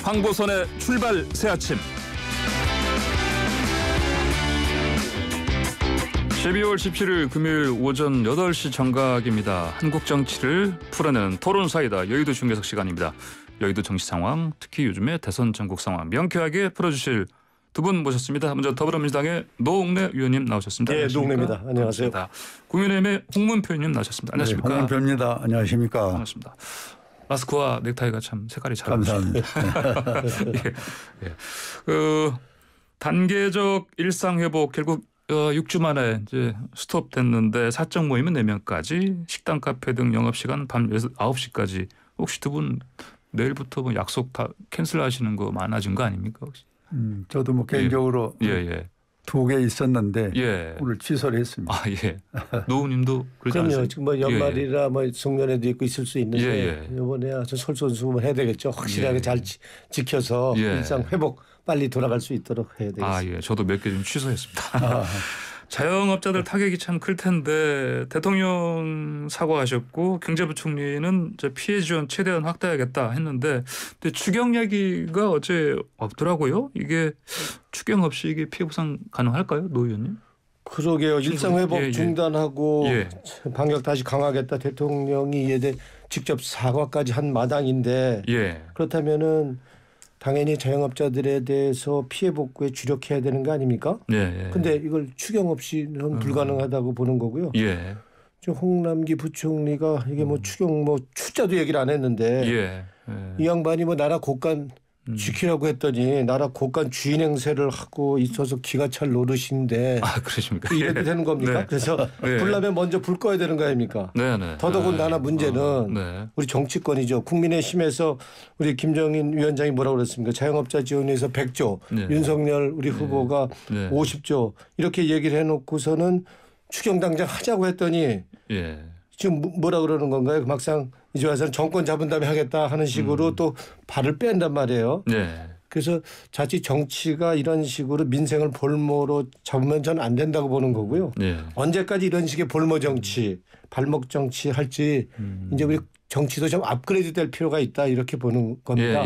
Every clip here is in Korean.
황보선의 출발 새아침. 12월 17일 금요일 오전 8시 정각입니다. 한국 정치를 풀어내는 토론사이다. 여의도 중계석 시간입니다. 여의도 정치 상황, 특히 요즘의 대선 전국 상황 명쾌하게 풀어주실 두 분 모셨습니다. 먼저 더불어민주당의 노웅래 의원님 나오셨습니다. 네, 노웅래입니다. 안녕하세요. 국민의힘의 홍문표 의원님 나오셨습니다. 안녕하십니까? 네, 홍문표입니다. 안녕하십니까? 반갑습니다. 마스크와 넥타이가 참 색깔이 잘 감사합니다. 예. 단계적 일상 회복 결국 6주 만에 이제 스톱됐는데 사적 모임은 4명까지 식당, 카페 등 영업시간 밤 9시까지 혹시 두 분 내일부터 뭐 약속 다 캔슬하시는 거 많아진 거 아닙니까 혹시? 저도 뭐 개인적으로 예. 2개 있었는데 예. 오늘 취소를 했습니다. 아 예. 노우님도 그러지 않으세요? 그럼요. 지금 뭐 연말이라 뭐 송년회도 있고 있을 수 있는데 이번에 아주 솔선수범을 해야 되겠죠. 확실하게 잘 지켜서 일상 회복 빨리 돌아갈 수 있도록 해야 되겠습니다. 아 예. 저도 몇 개 좀 취소했습니다. 자영업자들 타격이 참 클 텐데 대통령 사과하셨고 경제부총리는 이제 피해 지원 최대한 확대하겠다 했는데 근데 추경 얘기가 어제 없더라고요. 이게 추경 없이 이게 피해 보상 가능할까요, 노 의원님? 그러게요. 일상회복 중단하고 방역 다시 강화하겠다 대통령이 이에 대해 직접 사과까지 한 마당인데 그렇다면은 당연히 자영업자들에 대해서 피해 복구에 주력해야 되는 거 아닙니까? 근데 이걸 추경 없이는 불가능하다고 보는 거고요. 지금 홍남기 부총리가 이게 뭐 추경 뭐 추자도 얘기를 안 했는데 이 양반이 뭐 나라 곳간 지키라고 했더니 나라 곳간 주인 행세를 하고 있어서 기가 찰 노릇인데 그러십니까? 이래도 되는 겁니까? 그래서 불나면 먼저 불 꺼야 되는 거 아닙니까? 더더군다나 문제는 우리 정치권이죠. 국민의힘에서 우리 김정인 위원장이 뭐라고 그랬습니까? 자영업자 지원에서 100조, 윤석열 우리 후보가 50조 이렇게 얘기를 해놓고서는 추경 당장 하자고 했더니 지금 뭐라 그러는 건가요? 막상 이제 와서는 정권 잡은 다음에 하겠다 하는 식으로 또 발을 뺀단 말이에요. 그래서 자칫 정치가 이런 식으로 민생을 볼모로 잡으면 저는 안 된다고 보는 거고요. 언제까지 이런 식의 볼모 정치, 발목 정치 할지 이제 우리 정치도 좀 업그레이드 될 필요가 있다 이렇게 보는 겁니다.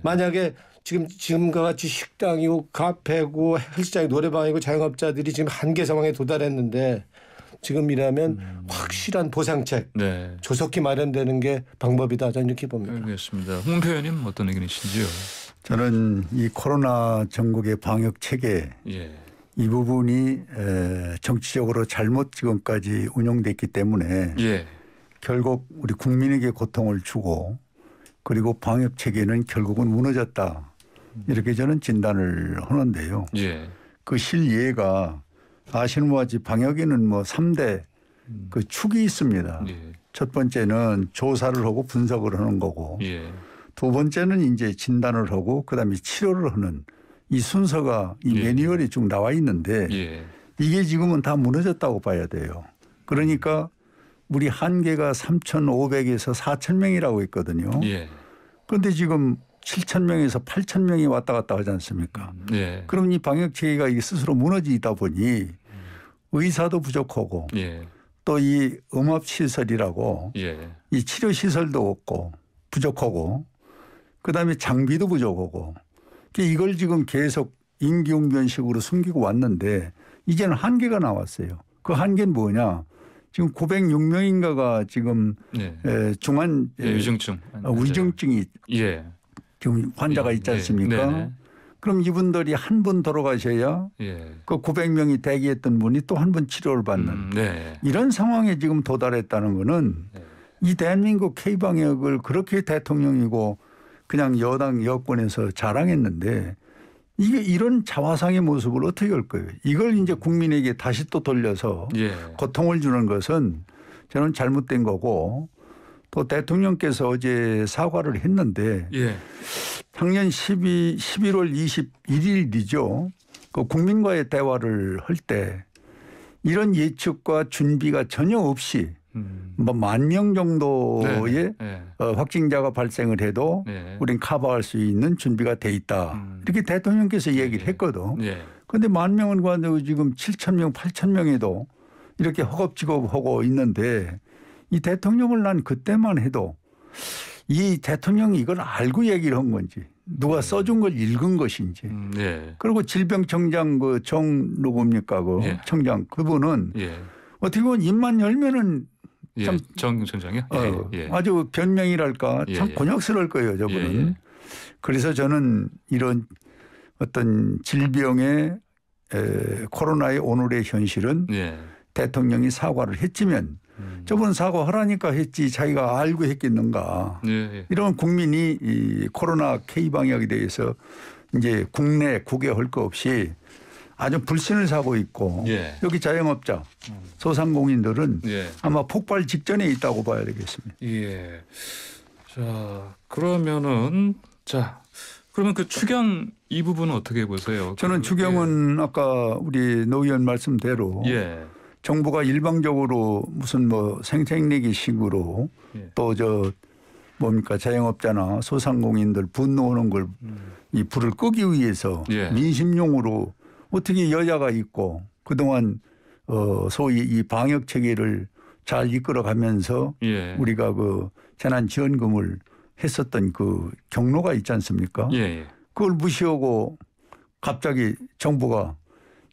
만약에 지금과 같이 식당이고 카페고 헬스장이고 노래방이고 자영업자들이 지금 한계 상황에 도달했는데 지금이라면 확실한 보상책 조속히 마련되는 게 방법이다. 저는 이렇게 봅니다. 알겠습니다. 홍문표 의원님 어떤 의견이신지요? 저는 이 코로나 전국의 방역 체계 이 부분이 정치적으로 잘못 지금까지 운영됐기 때문에 결국 우리 국민에게 고통을 주고 그리고 방역 체계는 결국은 무너졌다. 이렇게 저는 진단을 하는데요. 그 실예가 아시는 것 같이 방역에는 뭐 3대 그 축이 있습니다. 첫 번째는 조사를 하고 분석을 하는 거고 두 번째는 이제 진단을 하고 그다음에 치료를 하는 이 순서가 이 매뉴얼에 쭉 나와 있는데 이게 지금은 다 무너졌다고 봐야 돼요. 그러니까 우리 한계가 3,500에서 4,000명이라고 했거든요. 그런데 지금 7,000명에서 8,000명이 왔다 갔다 하지 않습니까? 그럼 이 방역 체계가 이게 스스로 무너지다 보니 의사도 부족하고 또 이 음압시설이라고 이 치료시설도 없고 부족하고 그다음에 장비도 부족하고 이걸 지금 계속 임기응변식으로 숨기고 왔는데 이제는 한계가 나왔어요. 그 한계는 뭐냐? 지금 906명인가가 지금 중한 위중증이 지금 환자가 있지 않습니까? 그럼 이분들이 한 분 돌아가셔야 그 900명이 대기했던 분이 또 한 번 치료를 받는 이런 상황에 지금 도달했다는 거는 이 대한민국 K방역을 그렇게 대통령이고 그냥 여당 여권에서 자랑했는데 이게 이런 자화상의 모습을 어떻게 할 거예요. 이걸 이제 국민에게 다시 또 돌려서 고통을 주는 것은 저는 잘못된 거고 또 대통령께서 어제 사과를 했는데 작년 11월 21일이죠. 그 국민과의 대화를 할 때 이런 예측과 준비가 전혀 없이 뭐 10,000명 정도의 확진자가 발생을 해도 우린 커버할 수 있는 준비가 돼 있다. 이렇게 대통령께서 얘기를 했거든. 그런데 10,000명은 가도 지금 7,000명, 8,000명에도 이렇게 허겁지겁하고 있는데 이 대통령을 난 그때만 해도 이 대통령이 이걸 알고 얘기를 한 건지 누가 써준 걸 읽은 것인지 예. 그리고 질병청장 그 누굽니까 그 예. 청장 그분은 예. 어떻게 보면 입만 열면은 참 예. 정 청장이요? 예. 아주 변명이랄까 참 곤욕스러울 거예요 저분은. 그래서 저는 이런 어떤 질병의 코로나의 오늘의 현실은 대통령이 사과를 했지만 저분 사과하라니까 했지 자기가 알고 했겠는가. 이런 국민이 이 코로나 K방역에 대해서 이제 국내 국외 할 거 없이 아주 불신을 사고 있고 여기 자영업자 소상공인들은 아마 폭발 직전에 있다고 봐야 되겠습니다. 예. 자 그러면은 그러면 그 추경 이 부분은 어떻게 보세요? 저는 추경은 아까 우리 노 의원 말씀대로 정부가 일방적으로 무슨 뭐 생색내기 식으로 또 뭡니까 자영업자나 소상공인들 분노하는 걸 이 불을 끄기 위해서 민심용으로 어떻게 여야가 있고 그동안 소위 이 방역 체계를 잘 이끌어가면서 우리가 그 재난지원금을 했었던 그 경로가 있지 않습니까? 그걸 무시하고 갑자기 정부가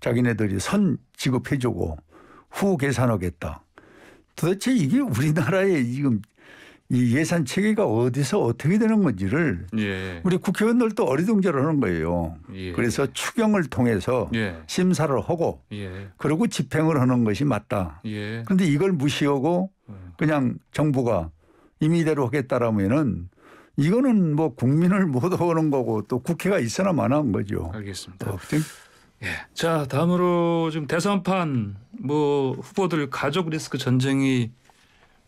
자기네들이 선 지급해주고 후 계산하겠다. 도대체 이게 우리나라의 지금 이 예산 체계가 어디서 어떻게 되는 건지를 우리 국회의원들도 어리둥절 하는 거예요. 그래서 추경을 통해서 심사를 하고 그리고 집행을 하는 것이 맞다. 그런데 이걸 무시하고 그냥 정부가 임의대로 하겠다라면은 이거는 뭐 국민을 못 오는 거고 또 국회가 있어나 마나한 거죠. 알겠습니다. 자 다음으로 지금 대선판 뭐 후보들 가족 리스크 전쟁이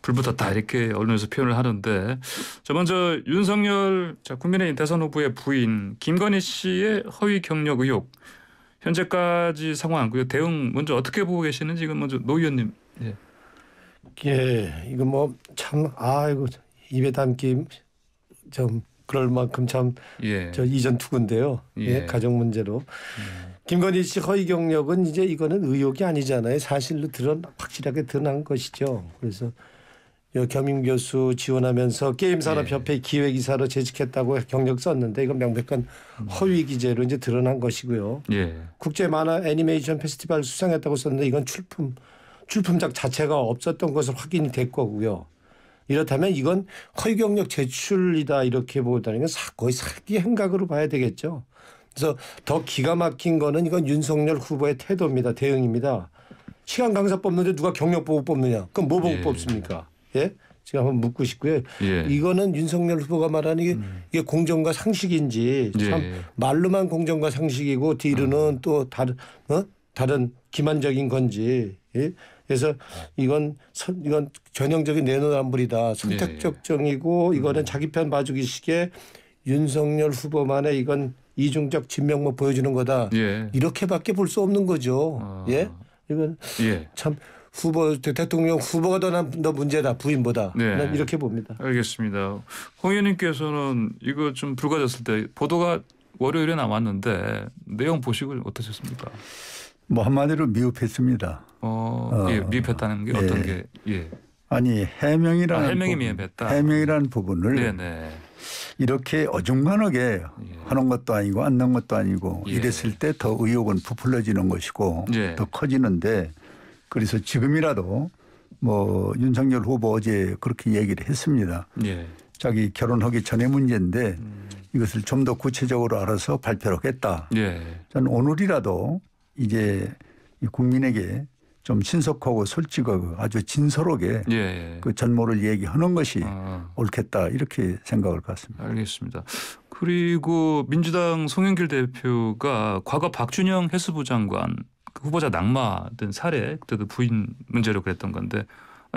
불붙었다 이렇게 언론에서 표현을 하는데 먼저 윤석열 국민의힘 대선 후보의 부인 김건희 씨의 허위 경력 의혹 현재까지 상황 그 대응 먼저 어떻게 보고 계시는지 이건 먼저 노 의원님. 이거 뭐 참 아이고 입에 담기 좀 그럴 만큼 참 저 이전 투구인데요. 가족 문제로. 김건희 씨 허위 경력은 이제 이거는 의혹이 아니잖아요. 사실로 확실하게 드러난 것이죠. 그래서 겸임 교수 지원하면서 게임산업협회 기획이사로 재직했다고 경력 썼는데 이건 명백한 허위 기재로 이제 드러난 것이고요. 국제 만화 애니메이션 페스티벌 수상했다고 썼는데 이건 출품작 자체가 없었던 것으로 확인이 될 거고요. 이렇다면 이건 허위 경력 제출이다 이렇게 보다는 건 거의 사기 행각으로 봐야 되겠죠. 그래서 더 기가 막힌 거는 이건 윤석열 후보의 태도입니다. 대응입니다. 시간 강사 뽑는데 누가 경력 보고 뽑느냐. 그럼 뭐 보고 뽑습니까? 제가 한번 묻고 싶고요. 이거는 윤석열 후보가 말하는 이게 공정과 상식인지 참 말로만 공정과 상식이고 뒤로는 또 다른 기만적인 건지. 그래서 이건 전형적인 내노남불이다. 선택적 정이고 이거는 자기 편 봐주기식의 윤석열 후보만의 이건 이중적 진면목 보여주는 거다. 이렇게밖에 볼 수 없는 거죠. 이건 참 대통령 후보가 더 문제다 부인보다. 난 이렇게 봅니다. 알겠습니다. 홍 의원님께서는 이거 좀 불거졌을 때 보도가 월요일에 나왔는데 내용 보시고 어떠셨습니까? 뭐 한마디로 미흡했습니다. 미흡했다는 게 어떤 게? 아니 해명이라는 부분을 이렇게 어중간하게 하는 것도 아니고 안 넣은 것도 아니고 이랬을 때 더 의혹은 부풀려지는 것이고 더 커지는데 그래서 지금이라도 뭐 윤석열 후보 어제 그렇게 얘기를 했습니다. 자기 결혼하기 전의 문제인데 이것을 좀 더 구체적으로 알아서 발표를 하겠다. 저는 오늘이라도 이제 국민에게 좀 신속하고 솔직하고 아주 진솔하게 그 전모를 얘기하는 것이 옳겠다 이렇게 생각을 갖습니다. 알겠습니다. 그리고 민주당 송영길 대표가 과거 박준영 해수부 장관 후보자 낙마된 사례 그때도 부인 문제로 그랬던 건데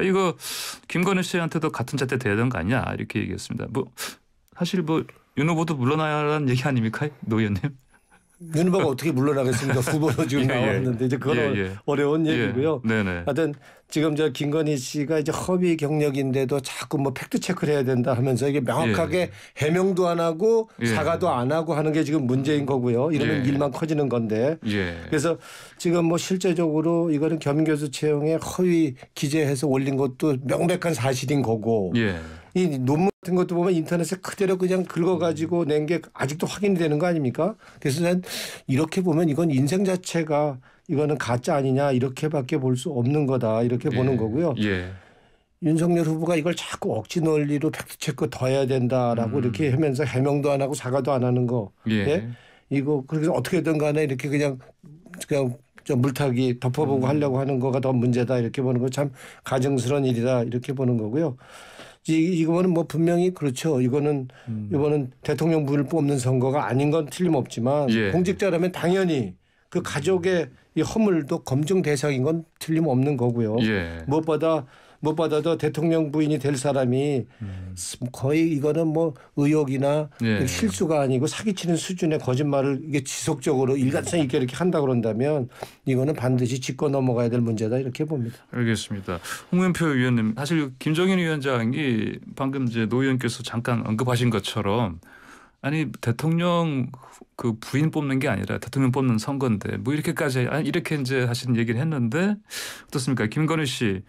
이거 김건희 씨한테도 같은 잣대 돼야 되는 거 아니냐 이렇게 얘기했습니다. 뭐 사실 뭐 윤 후보도 물러나라는 얘기 아닙니까 노 의원님? 윤 후보가 어떻게 물러나겠습니까? 후보로 지금 나왔는데 이제 그건 어려운 얘기고요. 하여튼 지금 김건희 씨가 이제 허위 경력인데도 자꾸 뭐 팩트 체크를 해야 된다 하면서 이게 명확하게 해명도 안 하고 사과도 안 하고 하는 게 지금 문제인 거고요. 이러면 일만 커지는 건데. 그래서 지금 뭐 실제적으로 이거는 겸임교수 채용에 허위 기재해서 올린 것도 명백한 사실인 거고 이 논문 같은 것도 보면 인터넷에 그대로 그냥 긁어가지고 낸 게 아직도 확인이 되는 거 아닙니까? 그래서 난 이렇게 보면 이건 인생 자체가 이거는 가짜 아니냐 이렇게밖에 볼 수 없는 거다 이렇게 보는 거고요. 윤석열 후보가 이걸 자꾸 억지 논리로 팩트체크 더 해야 된다라고 이렇게 하면서 해명도 안 하고 사과도 안 하는 거. 이거 그래서 어떻게든 간에 이렇게 그냥 좀 물타기 덮어보고 하려고 하는 거가 더 문제다 이렇게 보는 거 참 가증스러운 일이다 이렇게 보는 거고요. 이거는 뭐 분명히 그렇죠. 이거는 대통령분을 뽑는 선거가 아닌 건 틀림없지만 공직자라면 당연히 그 가족의 이 허물도 검증 대상인 건 틀림없는 거고요. 무엇보다도 대통령 부인이 될 사람이 거의 이거는 뭐 의혹이나 실수가 아니고 사기치는 수준의 거짓말을 이게 지속적으로 일관성 있게 이렇게 한다 그런다면 이거는 반드시 짚고 넘어가야 될 문제다 이렇게 봅니다. 알겠습니다. 홍문표 의원님, 사실 김종인 위원장이 방금 이제 노 의원께서 잠깐 언급하신 것처럼 아니 대통령 그 부인 뽑는 게 아니라 대통령 뽑는 선거인데 뭐 이렇게까지 이렇게 이제 하신 얘기를 했는데 어떻습니까? 김건희 씨에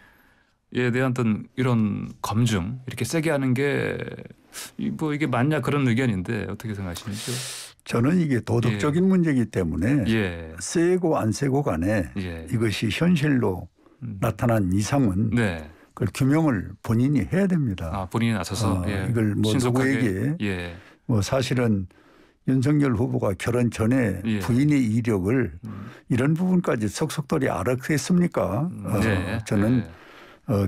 대한 어떤 이런 검증 이렇게 세게 하는 게 뭐 이게 맞냐 그런 의견인데 어떻게 생각하시는지요? 저는 이게 도덕적인 문제이기 때문에 세고 안 세고 간에 이것이 현실로 나타난 이상은 그걸 규명을 본인이 해야 됩니다. 본인이 나서서 이걸 뭐 누구에게 뭐 사실은 윤석열 후보가 결혼 전에 부인의 이력을 이런 부분까지 속속들이 알았겠습니까? 저는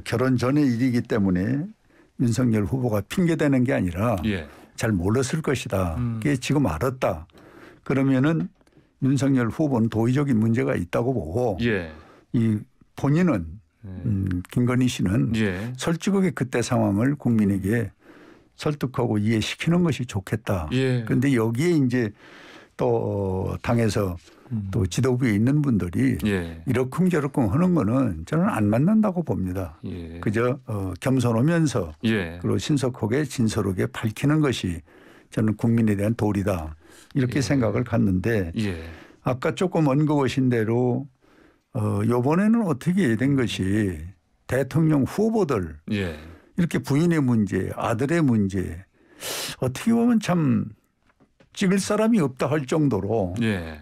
결혼 전의 일이기 때문에 윤석열 후보가 핑계대는 게 아니라 잘 몰랐을 것이다. 그게 지금 알았다. 그러면은 윤석열 후보는 도의적인 문제가 있다고 보고 이 본인은 김건희 씨는 솔직하게 그때 상황을 국민에게 설득하고 이해시키는 것이 좋겠다. 그런데 여기에 이제 또 당에서 또 지도부에 있는 분들이 이러쿵저러쿵 하는 거는 저는 안 맞는다고 봅니다. 그저 겸손하면서 그리고 신속하게 진솔하게 밝히는 것이 저는 국민에 대한 도리다. 이렇게 생각을 갖는데 아까 조금 언급하신 대로 이번에는 어떻게 된 것이 대통령 후보들 이렇게 부인의 문제, 아들의 문제 어떻게 보면 참 찍을 사람이 없다 할 정도로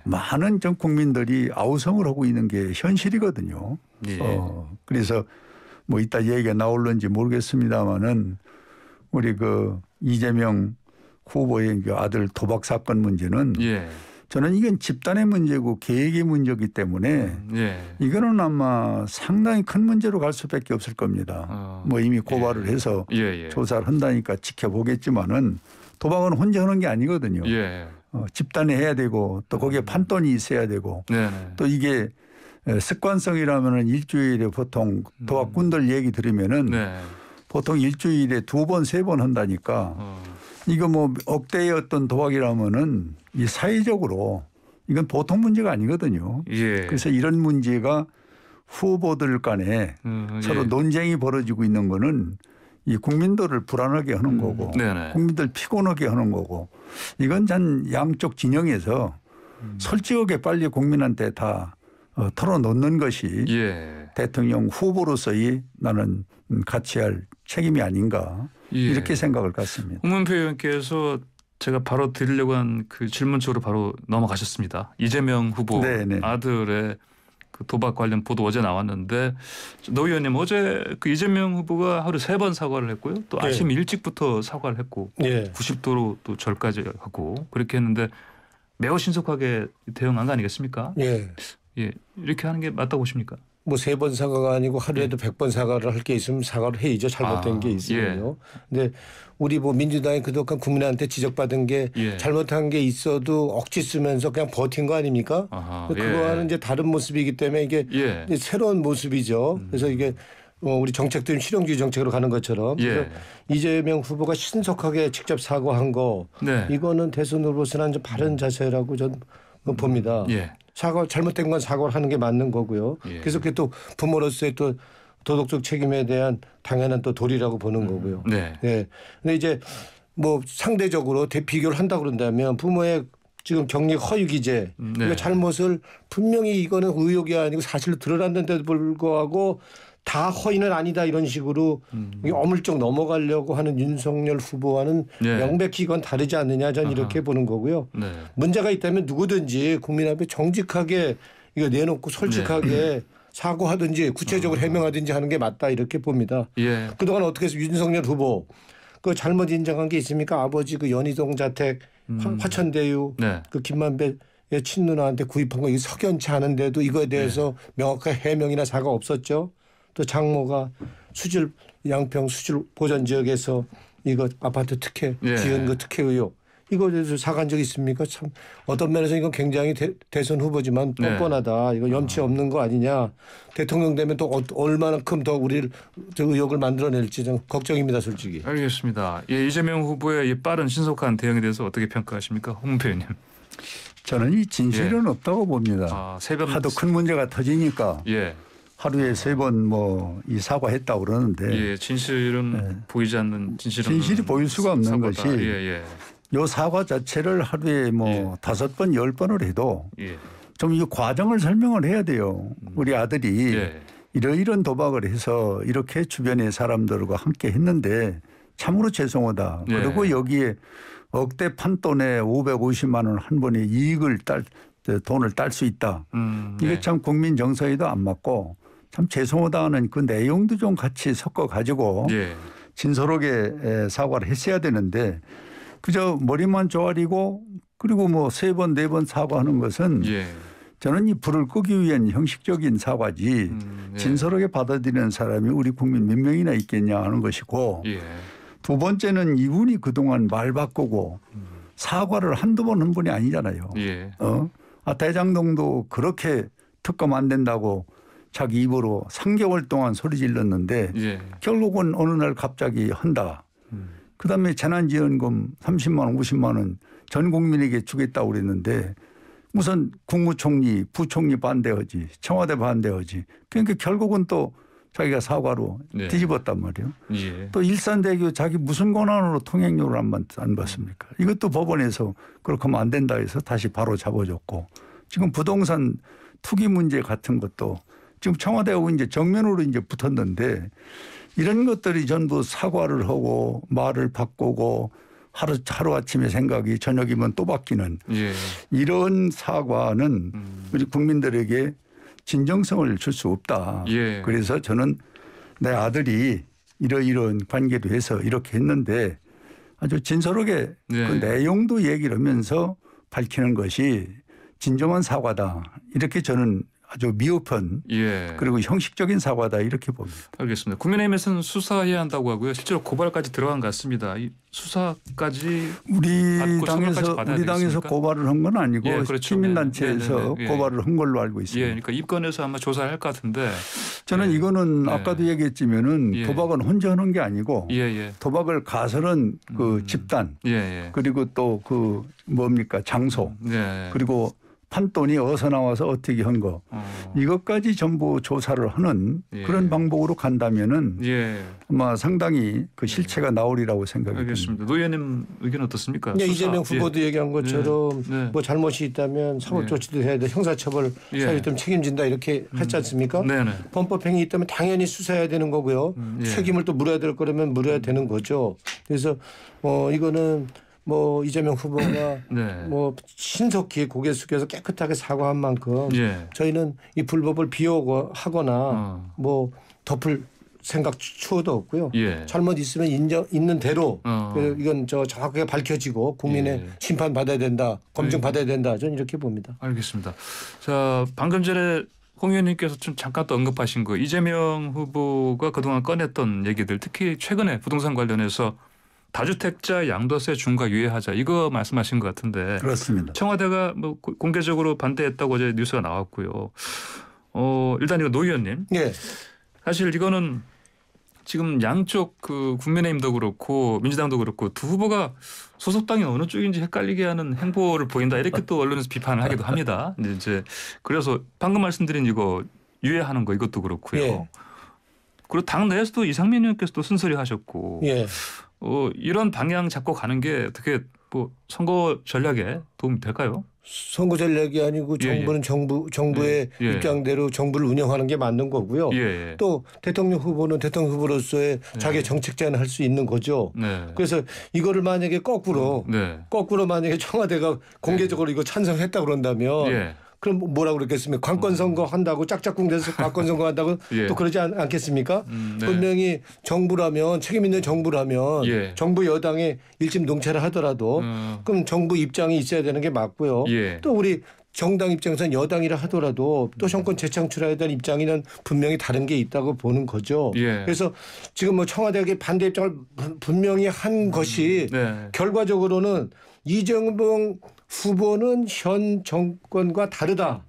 많은 전 국민들이 아우성을 하고 있는 게 현실이거든요. 그래서 뭐 이따 얘기가 나올는지 모르겠습니다마는 우리 그 이재명 후보의 그 아들 도박 사건 문제는 저는 이건 집단의 문제고 계획의 문제이기 때문에 이거는 아마 상당히 큰 문제로 갈 수밖에 없을 겁니다. 뭐 이미 고발을 해서 조사를 한다니까 지켜보겠지만은 도박은 혼자 하는 게 아니거든요. 집단에 해야 되고 또 거기에 판돈이 있어야 되고 또 이게 습관성이라면은 일주일에 보통 도박꾼들 얘기 들으면은 보통 일주일에 2번, 3번 한다니까 이거 뭐 억대의 어떤 도박이라면은 이 사회적으로 이건 보통 문제가 아니거든요. 그래서 이런 문제가 후보들 간에 서로 논쟁이 벌어지고 있는 거는 이 국민들을 불안하게 하는 거고 국민들 피곤하게 하는 거고 이건 전 양쪽 진영에서 솔직하게 빨리 국민한테 다 털어놓는 것이 대통령 후보로서의 나는 같이 할 책임이 아닌가 이렇게 생각을 갖습니다. 홍문표 의원께서 제가 바로 드리려고 한 그 질문 쪽으로 바로 넘어가셨습니다. 이재명 후보 아들의 그 도박 관련 보도 어제 나왔는데 노 의원님 어제 그 이재명 후보가 하루 3번 사과를 했고요. 또 아침 일찍부터 사과를 했고 90도로 또 절까지 하고 그렇게 했는데 매우 신속하게 대응한 거 아니겠습니까? 이렇게 하는 게 맞다고 보십니까? 뭐 3번 사과가 아니고 하루에도 100번 사과를 할 게 있으면 사과를 해야죠. 잘못된 게 있으면요. 근데 우리 뭐 민주당이 그동안 국민한테 지적받은 게 잘못한 게 있어도 억지 쓰면서 그냥 버틴 거 아닙니까? 그거와는 이제 다른 모습이기 때문에 이게 새로운 모습이죠. 그래서 이게 우리 정책들은 실용주의 정책으로 가는 것처럼 그래서 이재명 후보가 신속하게 직접 사과한 거 이거는 대선 후보로서는 좀 바른 자세라고 저는 봅니다. 사과 잘못된 건 사과를 하는 게 맞는 거고요. 그래서 그게 또 부모로서의 또 도덕적 책임에 대한 당연한 또 도리라고 보는 거고요. 근데 이제 뭐 상대적으로 비교를 한다 그런다면 부모의 지금 격리 허위 기재 이거 잘못을 분명히 이거는 의혹이 아니고 사실로 드러났는데도 불구하고 다 허위는 아니다 이런 식으로 어물쩍 넘어가려고 하는 윤석열 후보와는 명백히 이건 다르지 않느냐 저는 이렇게 보는 거고요. 문제가 있다면 누구든지 국민 앞에 정직하게 이거 내놓고 솔직하게 사과하든지 구체적으로 해명하든지 하는 게 맞다 이렇게 봅니다. 그동안 어떻게 해서 윤석열 후보 그 잘못 인정한 게 있습니까? 아버지 그 연희동 자택 화천대유 그 김만배 친누나한테 구입한 거 이거 석연치 않은데도 이거에 대해서 명확한 해명이나 사과 없었죠. 또 장모가 수질 양평 수질 보전 지역에서 이거 아파트 특혜 지은 거 특혜 의혹 이거에 대해서 사과한 적 있습니까? 참 어떤 면에서 이건 굉장히 대선 후보지만 뻔뻔하다. 이거 염치 없는 거 아니냐. 대통령 되면 또 얼마만큼 더 우리를 저 의혹을 만들어낼지 좀 걱정입니다. 솔직히. 알겠습니다. 예, 이재명 후보의 이 빠른 신속한 대응에 대해서 어떻게 평가하십니까? 홍 의원님. 저는 이 진실은 없다고 봅니다. 하도 큰 문제가 터지니까 하루에 3번 뭐 이 사과했다고 그러는데 진실은 보이지 않는 진실이 보일 수가 없는 사과다. 것이 요 사과 자체를 하루에 뭐 5번 10번을 해도 좀 이 과정을 설명을 해야 돼요. 우리 아들이 이런 도박을 해서 이렇게 주변의 사람들과 함께 했는데 참으로 죄송하다. 그리고 여기에 억대 판돈에 550만 원 한 번에 돈을 딸 수 있다. 이게 참 국민 정서에도 안 맞고 참 죄송하다 하는 그 내용도 좀 같이 섞어 가지고 진솔하게 사과를 했어야 되는데 그저 머리만 조아리고 그리고 뭐 3번 4번 사과하는 것은 저는 이 불을 끄기 위한 형식적인 사과지 진솔하게 받아들이는 사람이 우리 국민 몇 명이나 있겠냐 하는 것이고 두 번째는 이분이 그동안 말 바꾸고 사과를 한두 번 한 분이 아니잖아요. 대장동도 그렇게 특검 안 된다고 자기 입으로 3개월 동안 소리 질렀는데 결국은 어느 날 갑자기 한다. 그다음에 재난지원금 30만 원 50만 원 전 국민에게 주겠다고 그랬는데 우선 국무총리 부총리 반대하지 청와대 반대하지 그러니까 결국은 또 자기가 사과로 뒤집었단 말이에요. 또 일산대교 자기 무슨 권한으로 통행료를 안 받습니까? 이것도 법원에서 그렇게 하면 안 된다 해서 다시 바로 잡아줬고 지금 부동산 투기 문제 같은 것도 지금 청와대하고 이제 정면으로 이제 붙었는데 이런 것들이 전부 사과를 하고 말을 바꾸고 하루아침에 생각이 저녁이면 또 바뀌는 이런 사과는 우리 국민들에게 진정성을 줄 수 없다. 그래서 저는 내 아들이 이런 관계로 해서 이렇게 했는데 아주 진솔하게 그 내용도 얘기를 하면서 밝히는 것이 진정한 사과다. 이렇게 저는 아주 미흡한 그리고 형식적인 사과다 이렇게 봅니다. 알겠습니다. 국민의힘에서는 수사해야 한다고 하고요. 실제로 고발까지 들어간 것 같습니다. 이 수사까지 우리 당에서 고발을 한 건 아니고 시민단체에서 고발을 한 걸로 알고 있습니다. 그러니까 입건해서 아마 조사를 할 것 같은데 저는 이거는 아까도 얘기했지만은 도박은 혼자 하는 게 아니고 도박을 가설은 그 집단 그리고 또 그 뭡니까 장소 그리고 판돈이 어디서 나와서 어떻게 한 거 이것까지 전부 조사를 하는 그런 방법으로 간다면은 아마 상당히 그 실체가 나오리라고 생각이 듭니다. 노 의원님 의견 어떻습니까? 이재명 후보도 얘기한 것처럼 뭐 잘못이 있다면 사법 조치도 해야 돼 형사처벌 사유점 책임진다 이렇게 하지 않습니까? 범법행위 있다면 당연히 수사해야 되는 거고요. 책임을 또 물어야 될 거라면 물어야 되는 거죠. 그래서 이거는 뭐 이재명 후보가 뭐 신속히 고개 숙여서 깨끗하게 사과한 만큼 저희는 이 불법을 비호하거나 뭐 덮을 생각 추호도 없고요. 잘못 있으면 있는 대로 이건 정확하게 밝혀지고 국민의 심판 받아야 된다, 검증 받아야 된다. 저는 이렇게 봅니다. 알겠습니다. 자, 방금 전에 홍 의원님께서 좀 잠깐 또 언급하신 거 이재명 후보가 그동안 꺼냈던 얘기들 특히 최근에 부동산 관련해서 다주택자 양도세 중과 유예하자 이거 말씀하신 것 같은데 그렇습니다. 청와대가 뭐 공개적으로 반대했다고 어제 뉴스가 나왔고요. 일단 이거 노 의원님. 사실 이거는 지금 양쪽 그 국민의힘도 그렇고 민주당도 그렇고 두 후보가 소속당이 어느 쪽인지 헷갈리게 하는 행보를 보인다 이렇게 또 언론에서 비판을 하기도 합니다. 이제 그래서 방금 말씀드린 이거 유예하는 거 이것도 그렇고요. 그리고 당 내에서도 이상민 의원께서도 쓴소리 하셨고. 이런 방향 잡고 가는 게 어떻게 뭐 선거 전략에 도움이 될까요? 선거 전략이 아니고 정부는 정부의 입장대로 정부를 운영하는 게 맞는 거고요. 또 대통령 후보는 대통령 후보로서의 자기의 정책 제안을 할 수 있는 거죠. 그래서 이거를 만약에 거꾸로 만약에 청와대가 공개적으로 이거 찬성했다 그런다면 그럼 뭐라고 그러겠습니까? 관건 선거 한다고 짝짝꿍 돼서 관건 선거 한다고 또 그러지 않겠습니까? 분명히 정부라면 책임 있는 정부라면 정부 여당에 일심동체를 하더라도 그럼 정부 입장이 있어야 되는 게 맞고요. 또 우리 정당 입장에서는 여당이라 하더라도 또 정권 재창출해야 되는 입장에는 분명히 다른 게 있다고 보는 거죠. 그래서 지금 뭐 청와대에게 반대 입장을 분명히 한 것이 결과적으로는 이재명 후보는 현 정권과 다르다.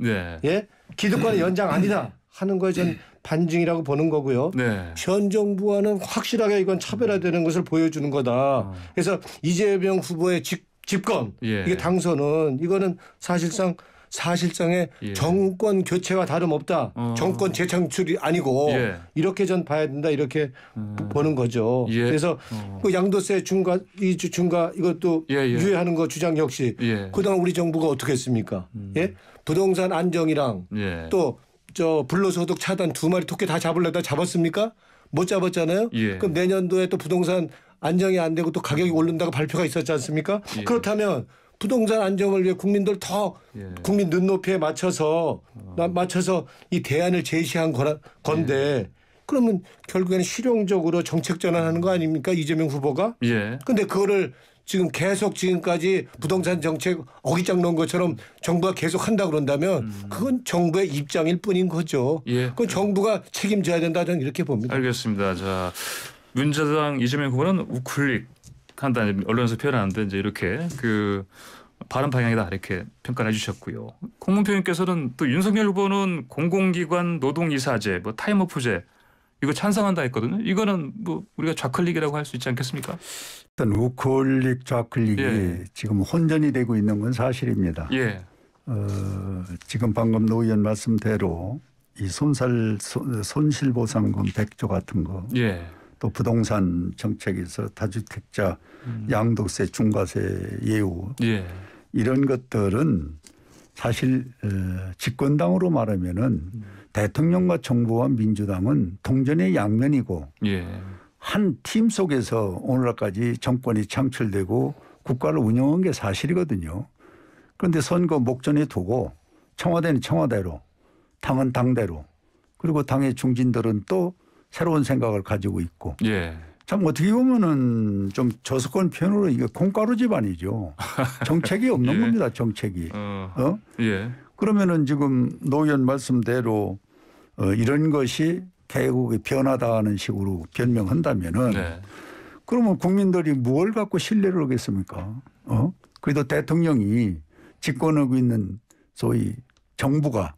기득권의 연장 아니다 하는 거에 전 반증이라고 보는 거고요. 현 정부와는 확실하게 이건 차별화되는 것을 보여주는 거다. 그래서 이재명 후보의 집권 이게 당선은 이거는 사실상의 정권 교체와 다름없다. 정권 재창출이 아니고 이렇게 전 봐야 된다 이렇게 보는 거죠. 그래서 그 양도세 중과 이것도 유예하는 거 주장 역시 그동안 우리 정부가 어떻게 했습니까? 부동산 안정이랑 또 저 불로소득 차단 두 마리 토끼 다 잡으려다 잡았습니까? 못 잡았잖아요. 그럼 내년도에 또 부동산 안정이 안 되고 또 가격이 오른다고 발표가 있었지 않습니까? 그렇다면 부동산 안정을 위해 국민들 더 국민 눈높이에 맞춰서 이 대안을 제시한 건데 그러면 결국에는 실용적으로 정책 전환하는 거 아닙니까? 이재명 후보가. 그런데 그거를 지금 계속 지금까지 부동산 정책 어깃장 놓은 것처럼 정부가 계속 한다 그런다면 그건 정부의 입장일 뿐인 거죠. 그건 정부가 책임져야 된다 저는 이렇게 봅니다. 알겠습니다. 자, 민주당 이재명 후보는 우클릭 한다 언론에서 표현하는데 이제 이렇게 그 바른 방향이다 이렇게 평가를 해주셨고요. 공문표님께서는 또 윤석열 후보는 공공기관 노동이사제, 뭐 타임오프제 이거 찬성한다 했거든요. 이거는 뭐 우리가 좌클릭이라고 할 수 있지 않겠습니까? 일단 우클릭 좌클릭이 지금 혼전이 되고 있는 건 사실입니다. 지금 방금 노 의원 말씀대로 이 손실보상금 100조 같은 거. 또 부동산 정책에서 다주택자 양도세 중과세 예우 이런 것들은 사실 집권당으로 말하면은 대통령과 정부와 민주당은 동전의 양면이고 한 팀 속에서 오늘날까지 정권이 창출되고 국가를 운영한 게 사실이거든요. 그런데 선거 목전에 두고 청와대는 청와대로 당은 당대로 그리고 당의 중진들은 또 새로운 생각을 가지고 있고. 참 어떻게 보면은 좀 저수권 편으로 이게 콩가루 집안이죠. 정책이 없는 겁니다. 정책이. 그러면은 지금 노 의원 말씀대로 이런 것이 개국의 변화다 하는 식으로 변명한다면은 그러면 국민들이 무엇을 갖고 신뢰를 하겠습니까? 그래도 대통령이 집권하고 있는 소위 정부가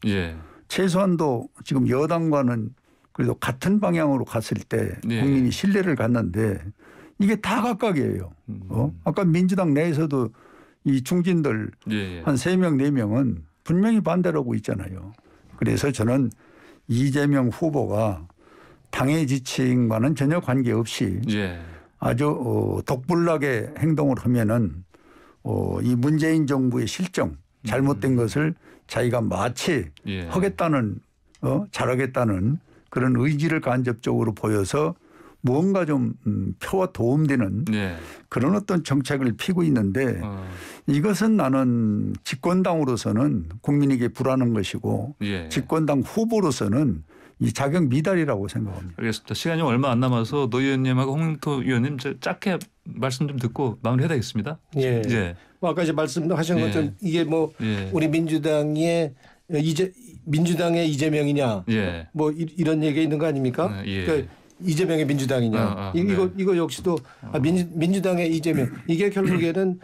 최소한도 지금 여당과는 그래도 같은 방향으로 갔을 때 국민이 신뢰를 갖는데 이게 다 각각이에요. 아까 민주당 내에서도 이 중진들 한 3명 4명은 분명히 반대를 하고 있잖아요. 그래서 저는 이재명 후보가 당의 지침과는 전혀 관계없이 아주 독불나게 행동을 하면은 이 문재인 정부의 실정 잘못된 것을 자기가 마치 하겠다는 잘하겠다는 그런 의지를 간접적으로 보여서 무언가 좀 표와 도움되는 그런 어떤 정책을 피고 있는데 이것은 나는 집권당으로서는 국민에게 불안한 것이고 집권당 후보로서는 이 자격 미달이라고 생각합니다. 알겠습니다. 시간이 얼마 안 남아서 노 의원님하고 홍영표 의원님 짧게 말씀 좀 듣고 마무리해야 되겠습니다. 뭐 아까 이제 말씀하신 것처럼 이게 뭐 우리 민주당의 이재명이냐 뭐 이런 얘기가 있는 거 아닙니까? 그러니까 이재명의 민주당이냐 이거 역시도 민주당의 이재명 이게 결국에는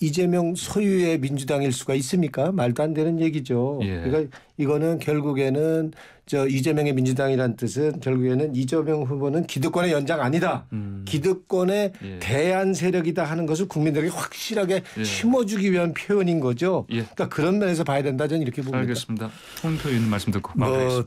이재명 소유의 민주당일 수가 있습니까? 말도 안 되는 얘기죠. 그러니까 이거는 결국에는 저 이재명의 민주당이란 뜻은 결국에는 이재명 후보는 기득권의 연장 아니다. 기득권의 대안 세력이다 하는 것을 국민들에게 확실하게 심어주기 위한 표현인 거죠. 그러니까 그런 면에서 봐야 된다 저는 이렇게 봅니다. 알겠습니다. 홍표 의원 말씀 듣고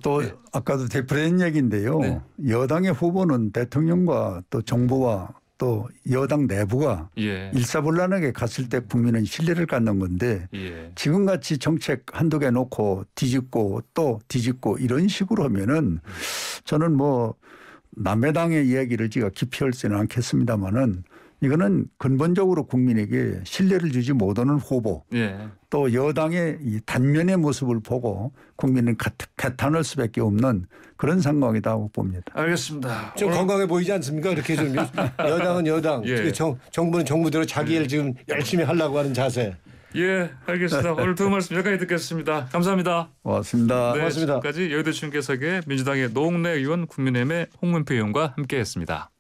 또 아까도 되풀이한 얘기인데요. 여당의 후보는 대통령과 또 정부와 또 여당 내부가 예. 일사불란하게 갔을 때 국민은 신뢰를 갖는 건데 예. 지금같이 정책 한두 개 놓고 뒤집고 또 뒤집고 이런 식으로 하면은 저는 뭐 남의 당의 이야기를 제가 깊이 할지는 않겠습니다마는 이거는 근본적으로 국민에게 신뢰를 주지 못하는 후보 예. 또 여당의 이 단면의 모습을 보고 국민은 개탄할 수밖에 없는 그런 상황이라고 봅니다. 알겠습니다. 좀 건강해 보이지 않습니까? 이렇게 좀 여당은 여당, 예. 정부는 정부대로 자기 일 지금 열심히 하려고 하는 자세. 예, 알겠습니다. 오늘 두 말씀 여기까지 듣겠습니다. 감사합니다. 고맙습니다. 고맙습니다. 지금까지 여의도 중계석의 민주당의 노웅래 의원, 국민의힘의 홍문표 의원과 함께했습니다.